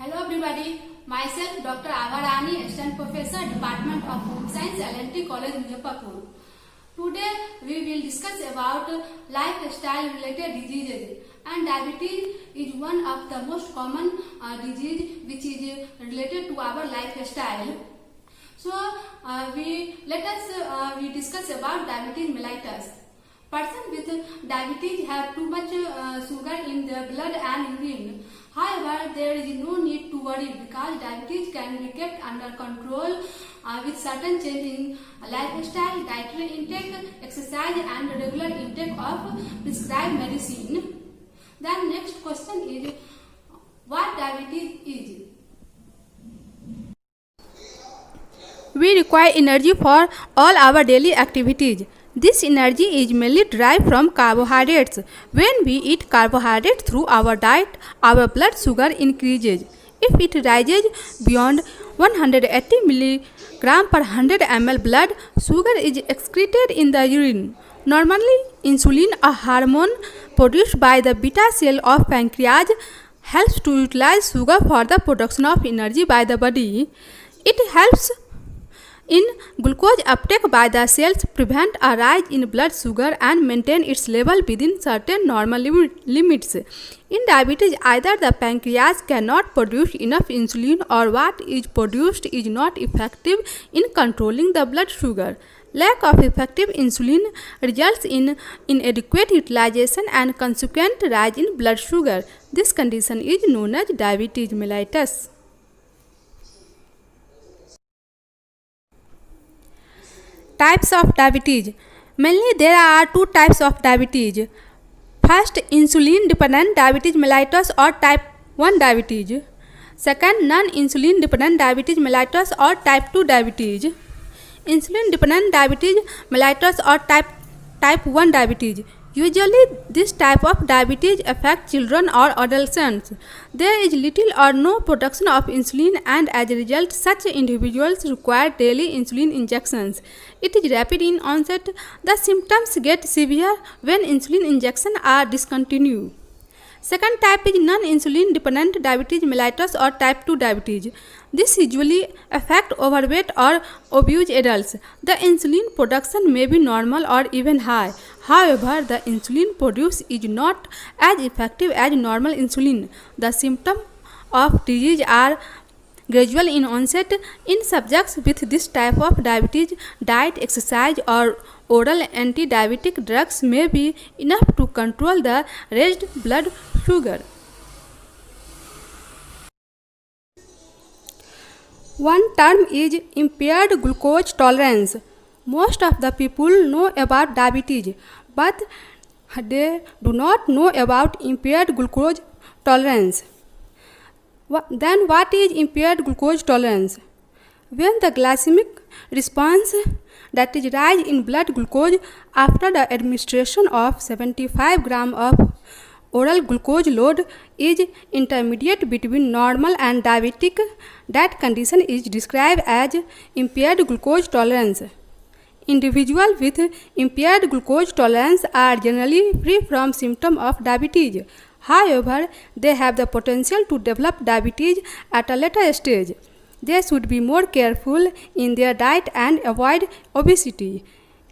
Hello everybody, myself Dr. Avarani, Assistant Professor, Department of Home Science, L&T College, Muzaffarpur. Today we will discuss about lifestyle related diseases, and diabetes is one of the most common disease which is related to our lifestyle. So we discuss about diabetes mellitus. Person with diabetes have too much sugar in their blood and urine. However, there is no need to worry because diabetes can be kept under control with certain change in lifestyle, dietary intake, exercise and regular intake of prescribed medicine. Then next question is, what diabetes is? We require energy for all our daily activities. This energy is mainly derived from carbohydrates. When we eat carbohydrates through our diet, our blood sugar increases. If it rises beyond 180 mg per 100 ml, blood sugar is excreted in the urine. Normally, insulin, a hormone produced by the beta cell of pancreas, helps to utilize sugar for the production of energy by the body. It helps in glucose uptake by the cells, prevent a rise in blood sugar and maintain its level within certain normal limits. In diabetes, either the pancreas cannot produce enough insulin or what is produced is not effective in controlling the blood sugar. Lack of effective insulin results in inadequate utilization and consequent rise in blood sugar. This condition is known as diabetes mellitus. Types of diabetes. Mainly there are two types of diabetes. First, insulin dependent diabetes mellitus or type 1 diabetes. Second, non-insulin dependent diabetes mellitus or type 2 diabetes. Insulin dependent diabetes mellitus or type 1 diabetes. Usually this type of diabetes affects children or adolescents. There is little or no production of insulin, and as a result such individuals require daily insulin injections. It is rapid in onset. The symptoms get severe when insulin injections are discontinued. Second type is non-insulin dependent diabetes mellitus or type 2 diabetes. This usually affects overweight or obese adults. The insulin production may be normal or even high. However, the insulin produced is not as effective as normal insulin. The symptoms of disease are gradual in onset. In subjects with this type of diabetes, diet, exercise or oral anti-diabetic drugs may be enough to control the raised blood sugar. One term is impaired glucose tolerance. Most of the people know about diabetes, but they do not know about impaired glucose tolerance. Then what is impaired glucose tolerance? When the glycemic response, that is rise in blood glucose after the administration of 75 gram of oral glucose load, is intermediate between normal and diabetic, that condition is described as impaired glucose tolerance. Individuals with impaired glucose tolerance are generally free from symptoms of diabetes. However, they have the potential to develop diabetes at a later stage. They should be more careful in their diet and avoid obesity.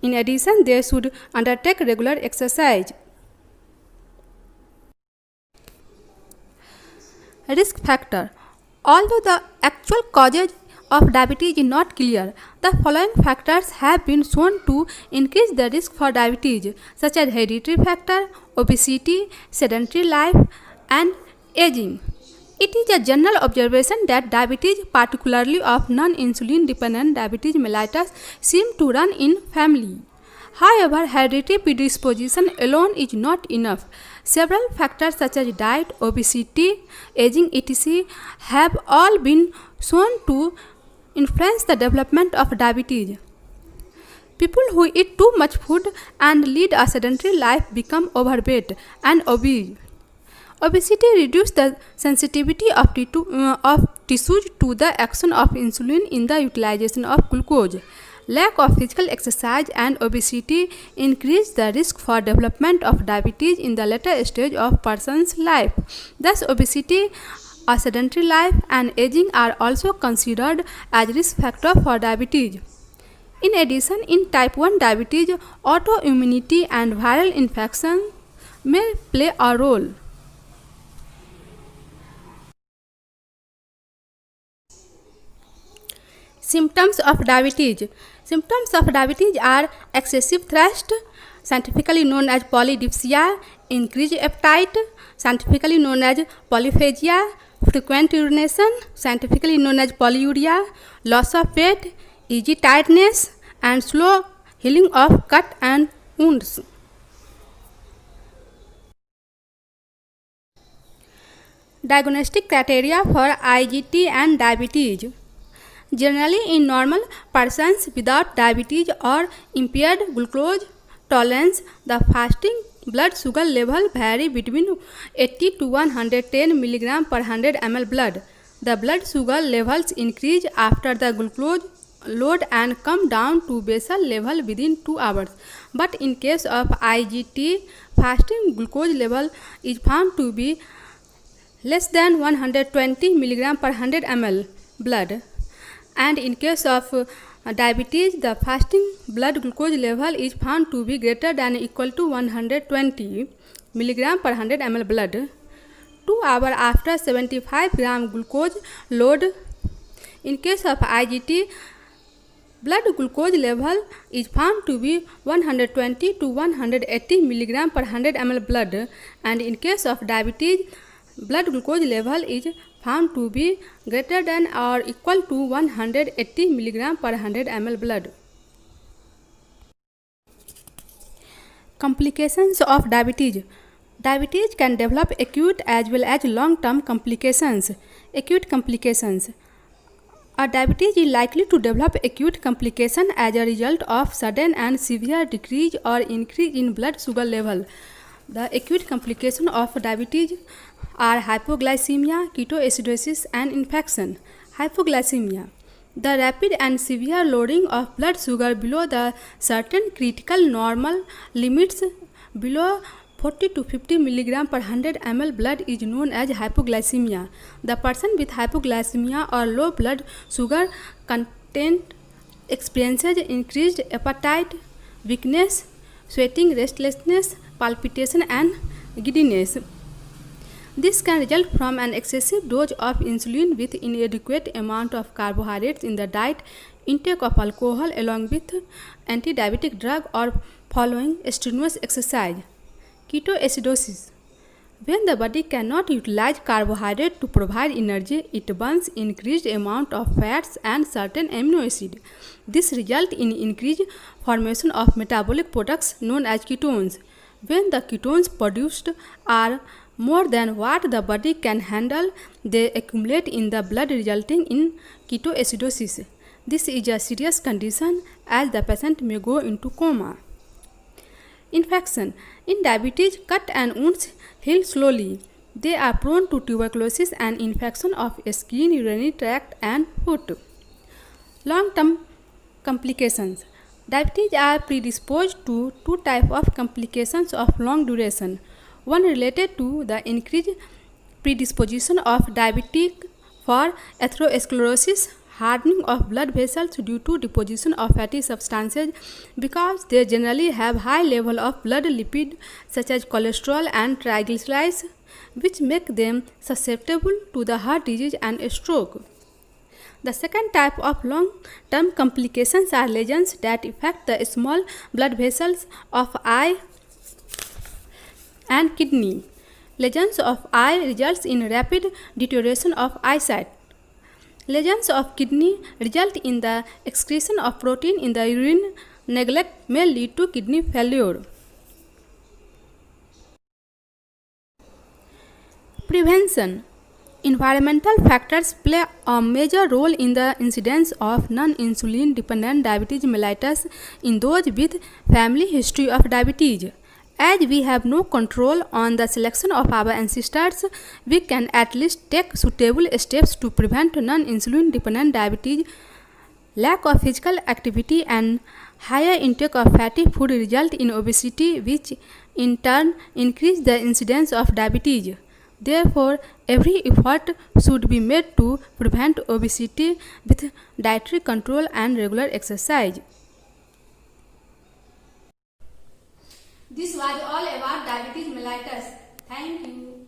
In addition, they should undertake regular exercise. Risk factor. Although the actual causes of diabetes is not clear, the following factors have been shown to increase the risk for diabetes, such as hereditary factor, obesity, sedentary life, and aging. It is a general observation that diabetes, particularly of non-insulin dependent diabetes mellitus, seem to run in family. However, hereditary predisposition alone is not enough. Several factors such as diet, obesity, aging, etc. have all been shown to influence the development of diabetes. People who eat too much food and lead a sedentary life become overweight and obese. Obesity reduces the sensitivity of tissues to the action of insulin in the utilization of glucose. Lack of physical exercise and obesity increase the risk for development of diabetes in the later stage of person's life. Thus, obesity a sedentary life, and aging are also considered as risk factors for diabetes. In addition, in type 1 diabetes, autoimmunity and viral infection may play a role. Symptoms of diabetes. Symptoms of diabetes are excessive thirst, scientifically known as polydipsia, increased appetite, scientifically known as polyphagia, frequent urination, scientifically known as polyuria, loss of weight, easy tiredness, and slow healing of cut and wounds. Diagnostic criteria for IGT and diabetes. Generally, in normal persons without diabetes or impaired glucose tolerance, the fasting blood sugar level vary between 80 to 110 mg per 100 ml blood. The blood sugar levels increase after the glucose load and come down to basal level within 2 hours. But in case of IGT, fasting glucose level is found to be less than 120 mg per 100 ml blood. And in case of diabetes, the fasting blood glucose level is found to be greater than or equal to 120 mg per 100 ml blood. 2 hours after 75 gram glucose load. In case of IGT, blood glucose level is found to be 120 to 180 mg per 100 ml blood. And in case of diabetes, blood glucose level is found to be greater than or equal to 180 mg per 100 ml blood. Complications of diabetes. Diabetes can develop acute as well as long-term complications. Acute complications. A diabetes is likely to develop acute complication as a result of sudden and severe decrease or increase in blood sugar level. The acute complications of diabetes are hypoglycemia, ketoacidosis, and infection. Hypoglycemia. The rapid and severe lowering of blood sugar below the certain critical normal limits below 40 to 50 mg per 100 ml blood is known as hypoglycemia. The person with hypoglycemia or low blood sugar content experiences increased appetite, weakness, sweating, restlessness, palpitation, and giddiness. This can result from an excessive dose of insulin with inadequate amount of carbohydrates in the diet, intake of alcohol along with anti-diabetic drug, or following strenuous exercise. Ketoacidosis. When the body cannot utilize carbohydrate to provide energy, it burns increased amount of fats and certain amino acids. This results in increased formation of metabolic products known as ketones. When the ketones produced are more than what the body can handle, they accumulate in the blood, resulting in ketoacidosis. This is a serious condition as the patient may go into coma. Infection. In diabetes, cut and wounds heal slowly. They are prone to tuberculosis and infection of skin, urinary tract, and foot. Long-term complications. Diabetes are predisposed to two types of complications of long duration. One related to the increased predisposition of diabetic for atherosclerosis, hardening of blood vessels due to deposition of fatty substances because they generally have high level of blood lipid such as cholesterol and triglycerides, which make them susceptible to the heart disease and stroke. The second type of long-term complications are lesions that affect the small blood vessels of eye and kidney. Lesions of eye results in rapid deterioration of eyesight. Lesions of kidney result in the excretion of protein in the urine. Neglect may lead to kidney failure. Prevention. Environmental factors play a major role in the incidence of non-insulin dependent diabetes mellitus in those with family history of diabetes. As we have no control on the selection of our ancestors, we can at least take suitable steps to prevent non-insulin dependent diabetes. Lack of physical activity and higher intake of fatty food result in obesity, which in turn increase the incidence of diabetes. Therefore, every effort should be made to prevent obesity with dietary control and regular exercise. This was all about diabetes mellitus. Thank you.